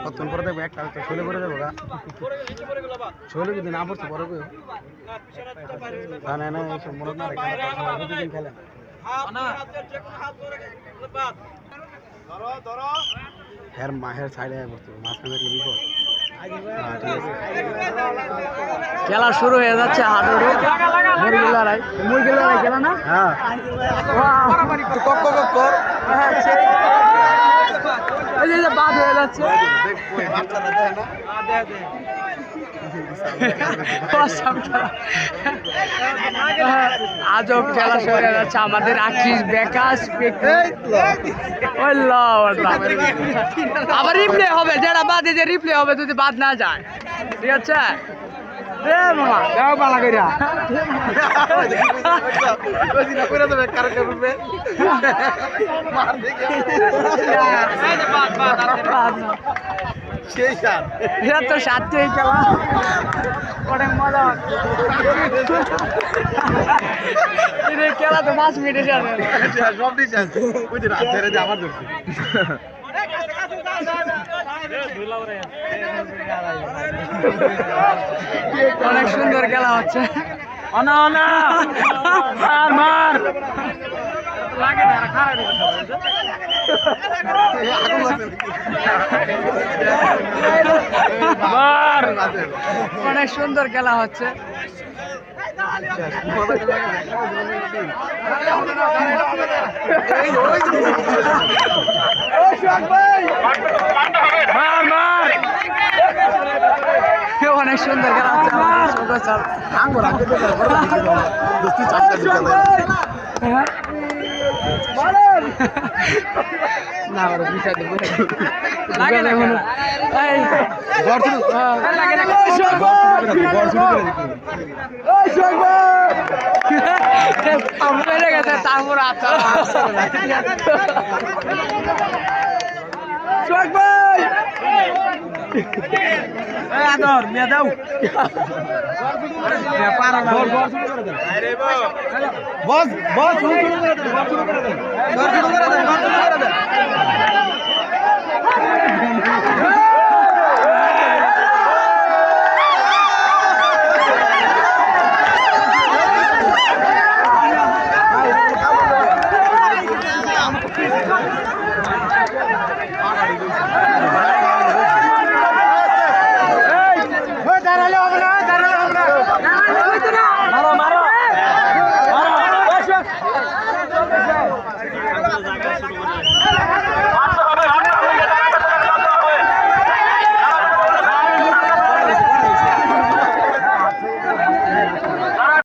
কতক্ষণ পরে দেখবো একটা তো ষোলো করে দেবো গা ষোলো যদি না পড়ছে পরে না না এইসব মনে না রেখে খেলে হের মাহের সাইডে পড়ছে মাঝখানে বিপদ। খেলা শুরু হয়ে যাচ্ছে হাডুডু মুরগি লড়াই খেলা না হ্যাঁ এই যে বাদ হয়ে যাচ্ছে আজব খেলা শুরু হয়ে যাচ্ছে আমাদের আকিস বেকাশ আবার রিপ্লে হবে যেটা বাদে যে রিপ্লে হবে যদি বাদ না যায় ঠিক আছে তো সাতটি খেলা অনেক মজা হচ্ছে খেলা তো 5 মিনিটে অনেক সুন্দর খেলা হচ্ছে অনেক সুন্দর খেলা হচ্ছে অনেক সুন্দর খেলা হচ্ছে তারপর আদর মেয়ে দাও বস বস